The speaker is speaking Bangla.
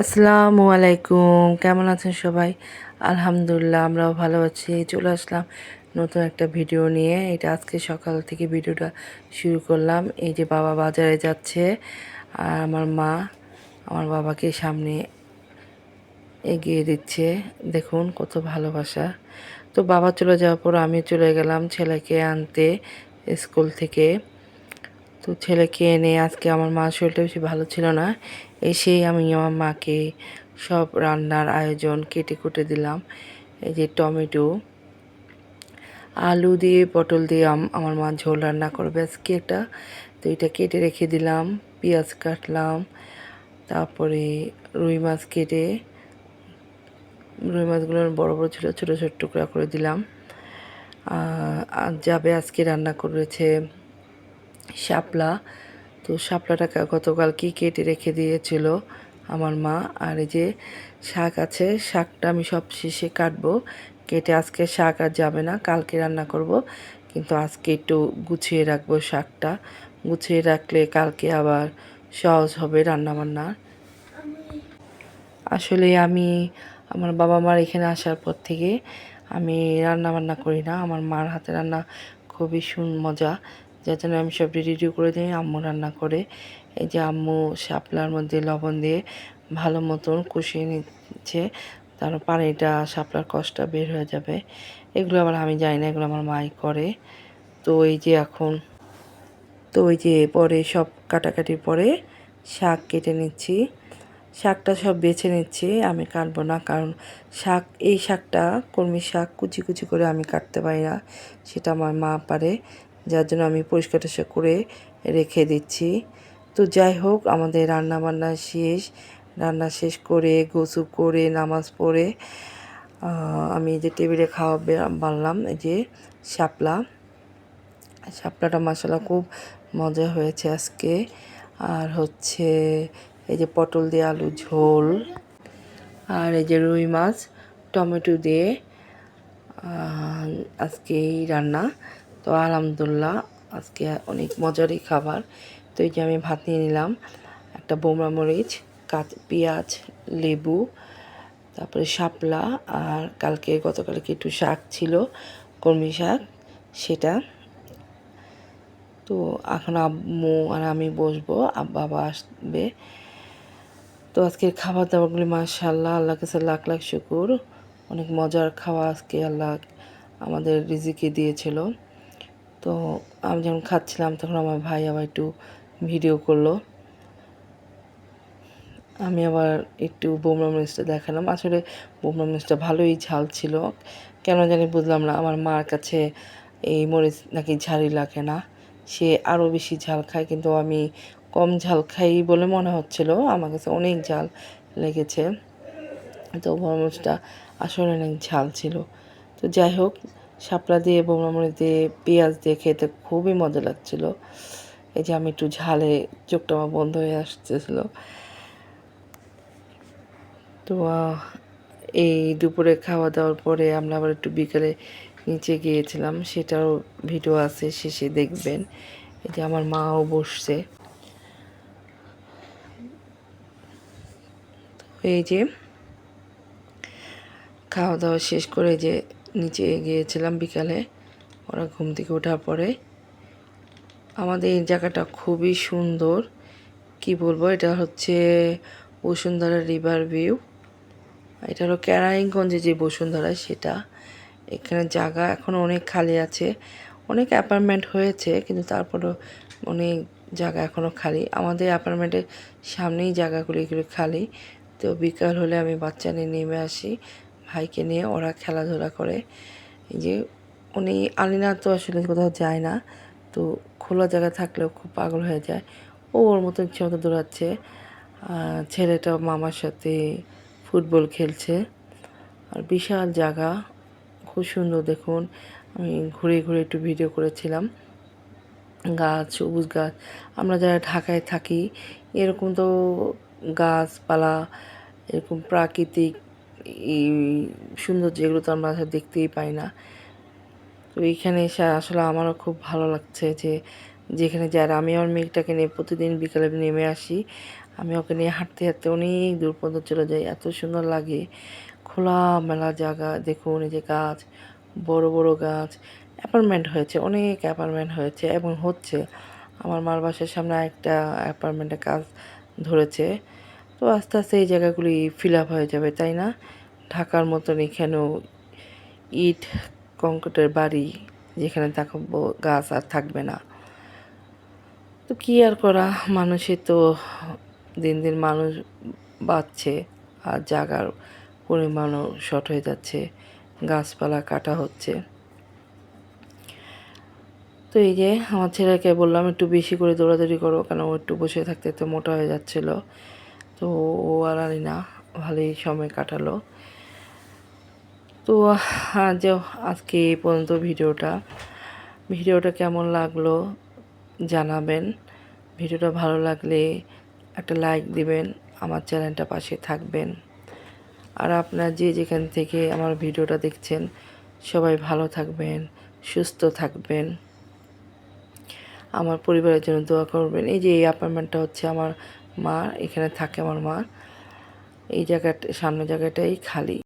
আসসালামু আলাইকুম, কেমন আছেন সবাই? আলহামদুলিল্লাহ, আমরাও ভালো আছি। চলে আসলাম নতুন একটা ভিডিও নিয়ে। এটা আজকে সকাল থেকে ভিডিওটা শুরু করলাম। এই যে বাবা বাজারে যাচ্ছে আর আমার মা আমার বাবাকে সামনে এগিয়ে দিচ্ছে। দেখুন কত ভালোবাসা। তো বাবা চলে যাওয়ার পর আমি চলে গেলাম ছেলেকে আনতে স্কুল থেকে। তো ছেলেকে এনে আজকে আমার মার শরীরটা বেশি ভালো ছিল না। এসেই আমি আমার মাকে সব রান্নার আয়োজন কেটে কুটে দিলাম। এই যে টমেটো, আলু দিয়ে পটল দিয়ে আমার মা ঝোল রান্না করবে আজকে এটা। তো এটা কেটে রেখে দিলাম, পেঁয়াজ কাটলাম, তারপরে রুই মাছ কেটে রুই মাছগুলো বড় বড় ছিল, ছোটো ছোটো টুকরা করে দিলাম। আর যাবে আজকে রান্না করেছে শাপলা। তো শাপলাটা গতকাল কি কেটে রেখে দিয়েছিল আমার মা। আর এই যে শাক আছে, শাকটা আমি সব শেষে কাটবো। কেটে আজকে শাক আর যাবে না, কালকে রান্না করব। কিন্তু আজকে একটু গুছিয়ে রাখবো শাকটা। গুছিয়ে রাখলে কালকে আবার সহজ হবে রান্নাবান্না। আসলে আমি আমার বাবা মার এখানে আসার পর থেকে আমি রান্না বান্না করি না। আমার মার হাতে রান্না খুবই মজা, যার জন্য আমি সব রেডি করে দিই, আম্মু রান্না করে। এই যে আম্মু শাপলার মধ্যে লবণ দিয়ে ভালো মতন কষিয়ে নিচ্ছে, তার পানিটা শাপলার কষটা বের হয়ে যাবে। এগুলো আবার আমি জানি না, এগুলো আমার মাই করে। তো এই যে এখন পরে সব কাটাকাটির পরে শাক কেটে নিচ্ছি। শাকটা সব বেছে নিচ্ছি, আমি কাটবো না, কারণ এই শাকটা কলমি শাক কুচি কুচি করে আমি কাটতে পারি না, সেটা আমার মা পারে। যার জন্য আমি পরিষ্কার টরিষ্কার করে রেখে দিচ্ছি। তো যাই হোক, আমাদের রান্না শেষ করে গোসল করে নামাজ পড়ে আমি যে টেবিলে খাওয়া বানলাম। এই যে শাপলাটা মাশাআল্লাহ খুব মজা হয়েছে আজকে। আর হচ্ছে এই যে পটল দিয়ে আলু ঝোল, আর এই যে রুই মাছ টমেটো দিয়ে আজকে এই রান্না। তো আলহামদুলিল্লাহ আজকে অনেক মজারই খাবার। তো এই যে আমি ভাত নিয়ে নিলাম, একটা বোমরা মরিচ, পেঁয়াজ, লেবু, তারপরে শাপলা, আর গতকালকে একটু শাক ছিল, কলমি শাক, সেটা। তো এখন আম্মু আর আমি বসবো, বাবা আসবে। তো আজকের খাবার দাবারগুলি মাশাআল্লাহ, আল্লাহর কাছে লাখ লাখ শুকুর। অনেক মজার খাওয়া আজকে আল্লাহ আমাদের রিজিকে দিয়েছিল। তো আমি যখন খাচ্ছিলাম তখন আমার ভাই আবার একটু ভিডিও করলো। আমি আবার একটু বোমরা মরিচটা দেখালাম। আসলে বোমরা মরিচটা ভালোই ঝাল ছিল, কেন জানি বুঝলাম না। আমার মার কাছে এই মরিচ নাকি ঝালই লাগে না, সে আরও বেশি ঝাল খায়, কিন্তু আমি কম ঝাল খাই বলে মনে হচ্ছিল, আমার কাছে অনেক ঝাল লেগেছে। তো বোমরা মরিচটা আসলে অনেক ঝাল ছিল। তো যাই হোক, শাপলা দিয়ে বোমরা মরিচ দিয়ে পেঁয়াজ দিয়ে খেতে খুবই মজা লাগছিল। এই যে আমি একটু ঝালে চোখটা আমার বন্ধ হয়ে আসতেছিলো। তো এই দুপুরে খাওয়া দাওয়ার পরে আমরা আবার একটু বিকেলে নিচে গিয়েছিলাম, সেটারও ভিডিও আছে, শেষে দেখবেন। এই যে আমার মাও বসছে। এই যে খাওয়া দাওয়া শেষ করে যে নিচে গিয়েছিলাম বিকালে, ওরা ঘুম থেকে ওঠার পরে। আমাদের এই জায়গাটা খুবই সুন্দর, কি বলবো, এটা হচ্ছে বসুন্ধরা রিভার ভিউ। এটা হলো কেরানীগঞ্জে যে বসুন্ধরা, সেটা। এখানে জায়গা এখনও অনেক খালি আছে, অনেক অ্যাপার্টমেন্ট হয়েছে, কিন্তু তারপরেও অনেক জায়গা এখনও খালি। আমাদের অ্যাপার্টমেন্টের সামনেই জায়গাগুলো এগুলো খালি। তো বিকাল হলে আমি বাচ্চা নিয়ে নেমে আসি, ভাইকে নিয়ে, ওরা খেলাধুলা করে। এই যে উনি আলিনা তো আসলে কোথাও যায় না, তো খোলা জায়গা থাকলেও খুব পাগল হয়ে যায়। ও ওর মতো ইচ্ছে মতো দৌড়াচ্ছে। ছেলেটা মামার সাথে ফুটবল খেলছে। আর বিশাল জায়গা, খুব সুন্দর। দেখুন, আমি ঘুরে ঘুরে একটু ভিডিও করেছিলাম। গাছ, সবুজ গাছ, আমরা যারা ঢাকায় থাকি এরকম তো গাছপালা, এরকম প্রাকৃতিক এই সুন্দর, যেগুলো তো আমরা দেখতেই পাই না। তো এইখানে এসে আসলে আমারও খুব ভালো লাগছে যে যেখানে যারা, আমি আমার মেয়েটাকে নিয়ে প্রতিদিন বিকালে নেমে আসি, আমি ওকে নিয়ে হাঁটতে হাঁটতে অনেক দূর পর্যন্ত চলে যাই, এত সুন্দর লাগে। খোলামেলা জায়গা, দেখুন এই যে গাছ, বড় বড় গাছ। অ্যাপার্টমেন্ট হয়েছে, অনেক অ্যাপার্টমেন্ট হয়েছে এবং হচ্ছে। আমার মার বাসার সামনে একটা অ্যাপার্টমেন্টের কাজ ধরেছে। তো আস্তে আস্তে এই জায়গাগুলি ফিল আপ হয়ে যাবে, তাই না? ঢাকার মতন এখানেও ইট কংক্রিটের বাড়ি, যেখানে থাকবো গাছ আর থাকবে না। তো কী আর করা, মানুষের তো দিন দিন মানুষ বাড়ছে আর জায়গার পরিমাণও শর্ট হয়ে যাচ্ছে, গাছপালা কাটা হচ্ছে। তো এই যে আমার ছেলেকে বললাম একটু বেশি করে দৌড়াদৌড়ি করো, কারণ ও একটু বসে থাকতে একটু মোটা হয়ে যাচ্ছিলো। তো ও আর আনি না, ভালোই সময় কাটালো। তো আজকে এই পর্যন্ত ভিডিওটা কেমন লাগলো জানাবেন। ভিডিওটা ভালো লাগলে একটা লাইক দিবেন, আমার চ্যানেলটা পাশে থাকবেন। আর আপনারা যে যেখান থেকে আমার ভিডিওটা দেখছেন সবাই ভালো থাকবেন, সুস্থ থাকবেন, আমার পরিবারের জন্য দোয়া করবেন। এই যে এই অ্যাপার্টমেন্টটা হচ্ছে আমার মা, এখানে থাকে আমার মা। এই জায়গাটা, সামনের জায়গাটাই খালি।